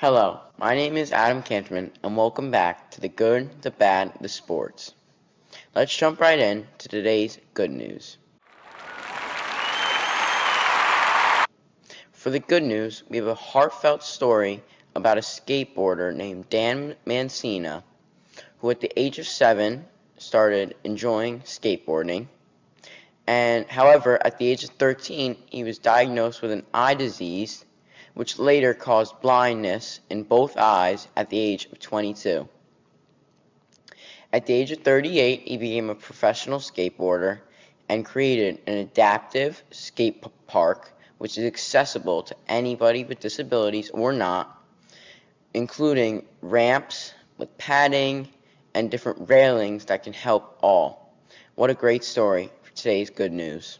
Hello, my name is Adam Canterman, and welcome back to the good, the bad, the sports. Let's jump right in to today's good news. For the good news, we have a heartfelt story about a skateboarder named Dan Mancina, who at the age of 7 started enjoying skateboarding. And however, at the age of 13, he was diagnosed with an eye disease, which later caused blindness in both eyes at the age of 22. At the age of 38, he became a professional skateboarder and created an adaptive skate park which is accessible to anybody with disabilities or not, including ramps with padding and different railings that can help all. What a great story for today's good news.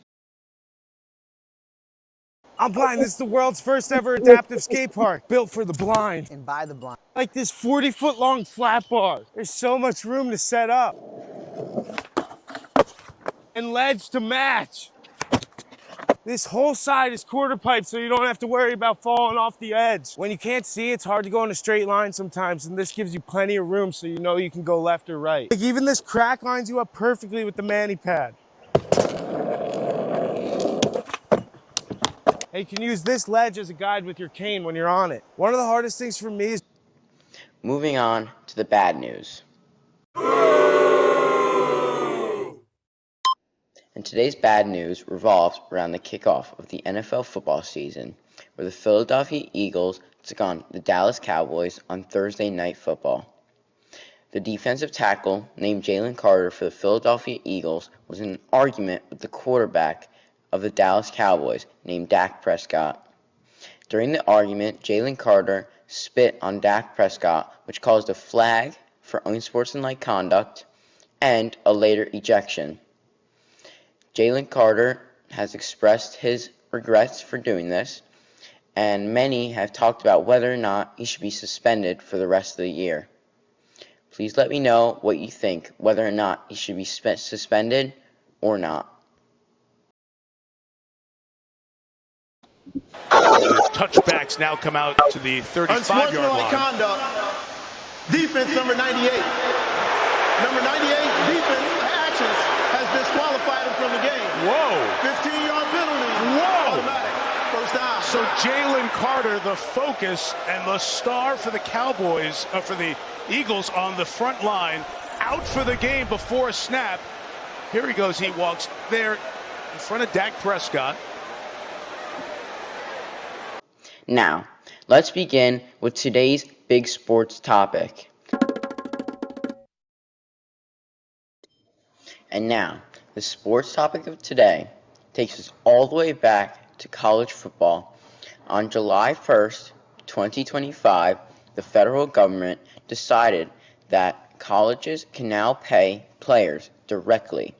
I'm blind. This is the world's first ever adaptive skate park built for the blind. And by the blind. Like this 40-foot long flat bar. There's so much room to set up. And ledge to match. This whole side is quarter pipe so you don't have to worry about falling off the edge. When you can't see, it's hard to go in a straight line sometimes, and this gives you plenty of room so you know you can go left or right. Like even this crack lines you up perfectly with the mani pad. And you can use this ledge as a guide with your cane when you're on it. One of the hardest things for me is Moving on to the bad news. And today's bad news revolves around the kickoff of the NFL football season, where the Philadelphia Eagles took on the Dallas Cowboys on Thursday Night Football. The defensive tackle, named Jalen Carter for the Philadelphia Eagles, was in an argument with the quarterback of the Dallas Cowboys, named Dak Prescott. During the argument, Jalen Carter spit on Dak Prescott, which caused a flag for unsportsmanlike conduct and a later ejection. Jalen Carter has expressed his regrets for doing this, and many have talked about whether or not he should be suspended for the rest of the year. Please let me know what you think, whether or not he should be suspended or not. The touchbacks now come out to the 35-yard line. Conduct. Defense number 98. Number 98, defense actions has disqualified him from the game. Whoa. 15-yard penalty. Whoa. Automatic. First down. So Jalen Carter, the focus and the star for the Cowboys, for the Eagles on the front line, out for the game before a snap. Here he goes. He walks there in front of Dak Prescott. Now, let's begin with today's big sports topic. And now, the sports topic of today takes us all the way back to college football. On July 1st, 2025, the federal government decided that colleges can now pay players directly.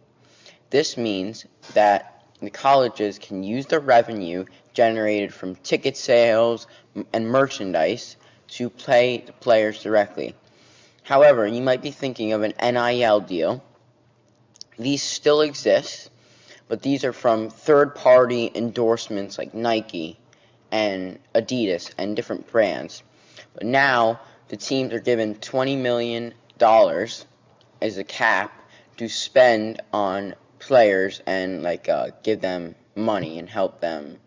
This means that the colleges can use the revenue generated from ticket sales and merchandise to pay the players directly. However, you might be thinking of an NIL deal. These still exist, but these are from third-party endorsements like Nike and Adidas and different brands. But now the teams are given $20 million as a cap to spend on players and give them money and help them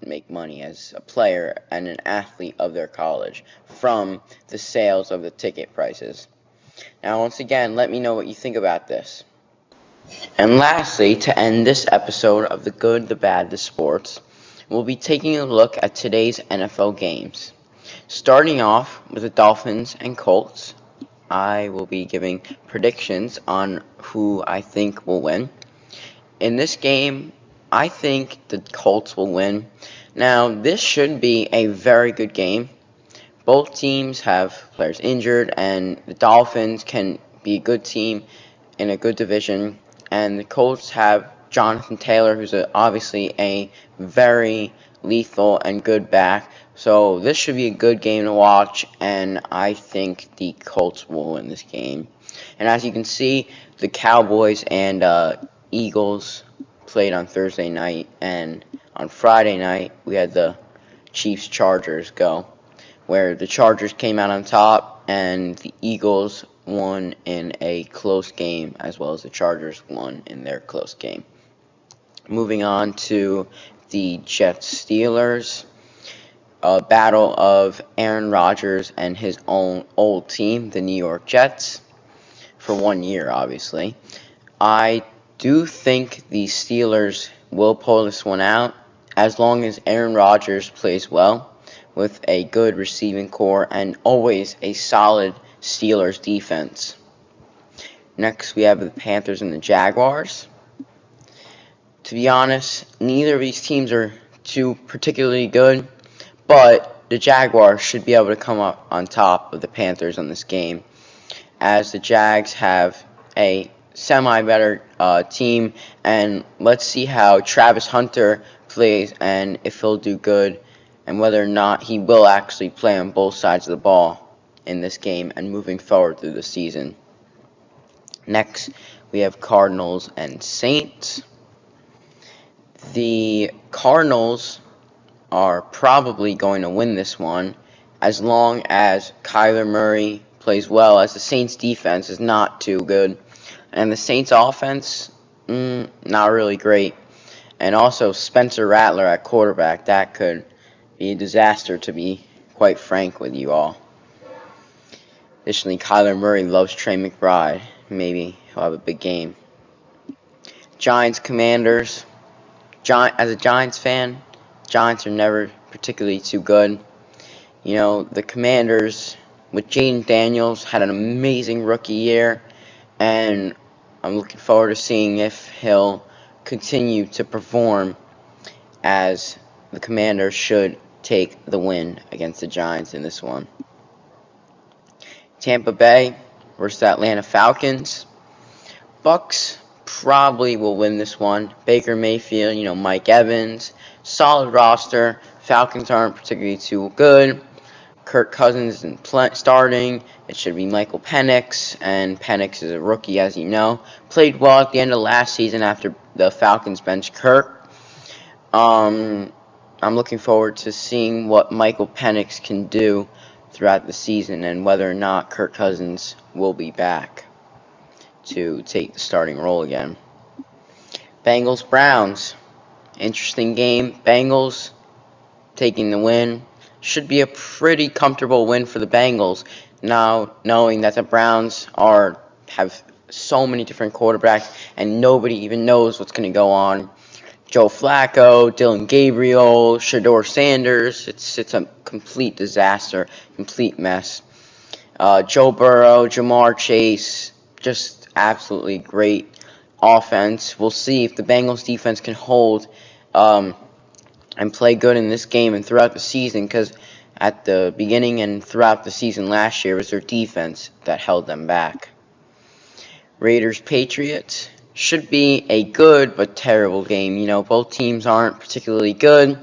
make money as a player and an athlete of their college from the sales of the ticket prices. Now, once again, let me know what you think about this. And lastly, to end this episode of The Good, the Bad, the Sports, we'll be taking a look at today's NFL games. Starting off with the Dolphins and Colts, I will be giving predictions on who I think will win. In this game, I think the Colts will win. Now, this should be a very good game. Both teams have players injured, and the Dolphins can be a good team in a good division. And the Colts have Jonathan Taylor, who's obviously a very lethal and good back. So this should be a good game to watch, and I think the Colts will win this game. And as you can see, the Cowboys and Eagles played on Thursday night, and on Friday night we had the Chiefs-Chargers go. where the Chargers came out on top and the Eagles won in a close game, as well as the Chargers won in their close game. Moving on to the Jets-Steelers, a battle of Aaron Rodgers and his own old team, the New York Jets, for 1 year, obviously. I do think the Steelers will pull this one out as long as Aaron Rodgers plays well with a good receiving core and always a solid Steelers defense. Next, we have the Panthers and the Jaguars. To be honest, neither of these teams are too particularly good, but the Jaguars should be able to come up on top of the Panthers on this game, as the Jags have a semi-better team, and let's see how Travis Hunter plays and if he'll do good, and whether or not he will actually play on both sides of the ball in this game and moving forward through the season. Next, we have Cardinals and Saints. The Cardinals are probably going to win this one as long as Kyler Murray plays well, as the Saints defense is not too good. And the Saints offense, not really great. And also Spencer Rattler at quarterback, that could be a disaster, to be quite frank with you all. Additionally, Kyler Murray loves Trey McBride. Maybe he'll have a big game. Giants-Commanders. As a Giants fan, Giants are never particularly too good. You know, the Commanders with Jaden Daniels had an amazing rookie year, and I'm looking forward to seeing if he'll continue to perform, as the Commanders should take the win against the Giants in this one. Tampa Bay versus the Atlanta Falcons. Bucks probably will win this one. Baker Mayfield, Mike Evans, solid roster. Falcons aren't particularly too good. Kirk Cousins isn't starting. It should be Michael Penix, and Penix is a rookie, as you know. Played well at the end of last season after the Falcons benched Kirk. I'm looking forward to seeing what Michael Penix can do throughout the season and whether or not Kirk Cousins will be back to take the starting role again. Bengals-Browns. Interesting game. Bengals taking the win. Should be a pretty comfortable win for the Bengals, now knowing that the Browns have so many different quarterbacks and nobody even knows what's going to go on. Joe Flacco, Dylan Gabriel, Shedeur Sanders. It's a complete disaster, complete mess. Joe Burrow, Jamar Chase, just absolutely great offense. We'll see if the Bengals defense can hold and play good in this game and throughout the season, because at the beginning and throughout the season last year, it was their defense that held them back. Raiders-Patriots should be a good but terrible game. Both teams aren't particularly good.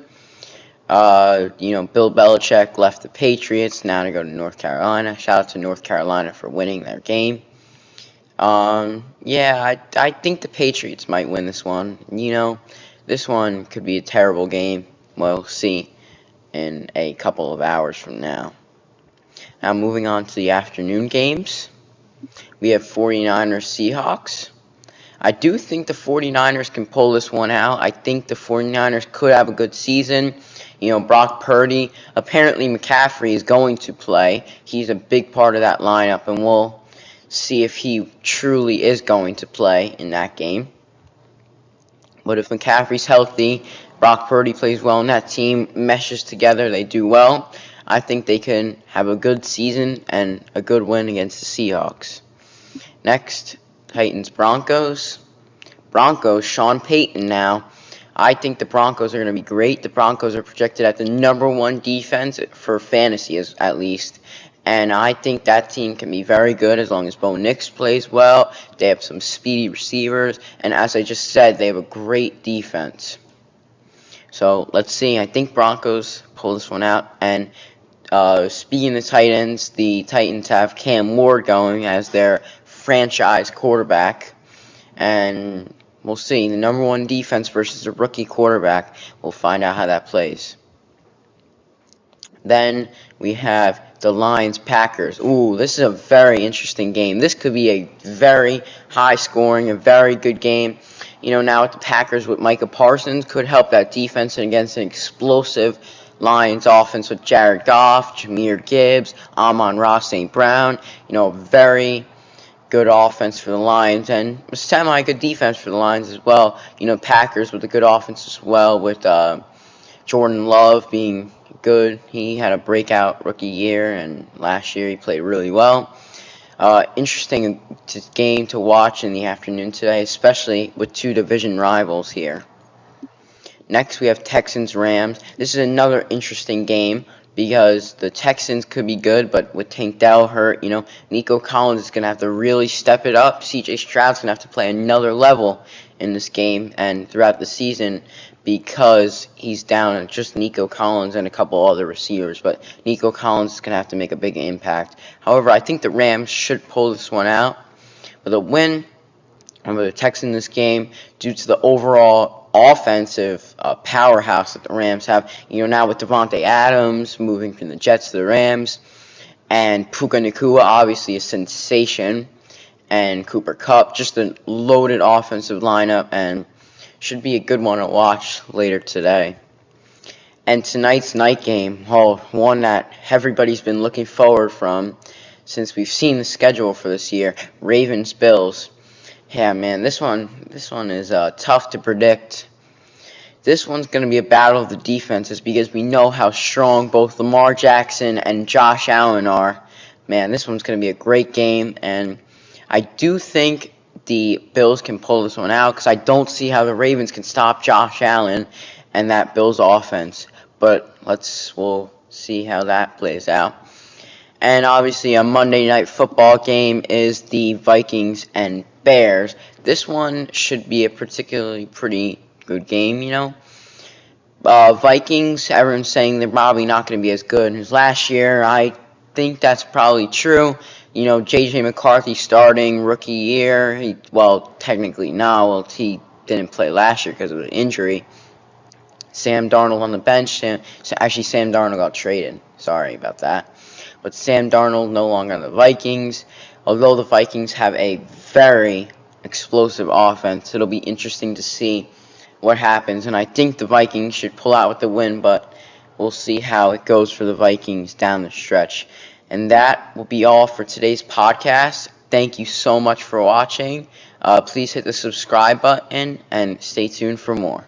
Bill Belichick left the Patriots now to go to North Carolina. Shout out to North Carolina for winning their game. I think the Patriots might win this one. This one could be a terrible game. We'll see in a couple of hours from now. Now moving on to the afternoon games. We have 49ers-Seahawks. I do think the 49ers can pull this one out. I think the 49ers could have a good season. Brock Purdy, apparently McCaffrey is going to play. He's a big part of that lineup, and we'll see if he truly is going to play in that game. But if McCaffrey's healthy, Brock Purdy plays well, and that team meshes together, they do well, I think they can have a good season and a good win against the Seahawks. Next, Titans-Broncos. Broncos, Sean Payton now. I think the Broncos are going to be great. The Broncos are projected at the #1 defense for fantasy, at least. And I think that team can be very good as long as Bo Nix plays well. They have some speedy receivers. And as I just said, they have a great defense. So let's see. I think Broncos pull this one out. And speaking of the Titans have Cam Ward going as their franchise quarterback. And we'll see. The #1 defense versus a rookie quarterback. We'll find out how that plays. Then we have the Lions-Packers. Ooh, this is a very interesting game. This could be a very high-scoring, a very good game. Now with the Packers with Micah Parsons could help that defense against an explosive Lions offense with Jared Goff, Jahmyr Gibbs, Amon-Ra St. Brown. Very good offense for the Lions and a semi-good defense for the Lions as well. Packers with a good offense as well with Jordan Love being good. He had a breakout rookie year, and last year he played really well. Interesting game to watch in the afternoon today, especially with two division rivals here. Next, we have Texans-Rams. This is another interesting game because the Texans could be good, but with Tank Dell hurt, Nico Collins is going to have to really step it up. C.J. Stroud's going to have to play another level in this game and throughout the season because he's down at just Nico Collins and a couple other receivers. But Nico Collins is going to have to make a big impact. However, I think the Rams should pull this one out with a win over the Texans in this game due to the overall offensive powerhouse that the Rams have. Now with Devontae Adams moving from the Jets to the Rams, and Puka Nacua, obviously a sensation, and Cooper Kupp, just a loaded offensive lineup, and should be a good one to watch later today. And tonight's night game, one that everybody's been looking forward from since we've seen the schedule for this year, Ravens-Bills. Yeah, man, this one is tough to predict. This one's going to be a battle of the defenses because we know how strong both Lamar Jackson and Josh Allen are. Man, this one's going to be a great game, and I do think the Bills can pull this one out because I don't see how the Ravens can stop Josh Allen and that Bills offense. But we'll see how that plays out. And obviously a Monday Night Football game is the Vikings and Bears. This one should be a particularly pretty good game, Vikings, everyone's saying they're probably not going to be as good as last year. I think that's probably true. J.J. McCarthy starting rookie year. Technically not. Well, he didn't play last year because of an injury. Sam Darnold on the bench. Actually, Sam Darnold got traded. Sorry about that. But Sam Darnold no longer on the Vikings. Although the Vikings have a very explosive offense, it'll be interesting to see what happens. And I think the Vikings should pull out with the win, but we'll see how it goes for the Vikings down the stretch. And that will be all for today's podcast. Thank you so much for watching. Please hit the subscribe button and stay tuned for more.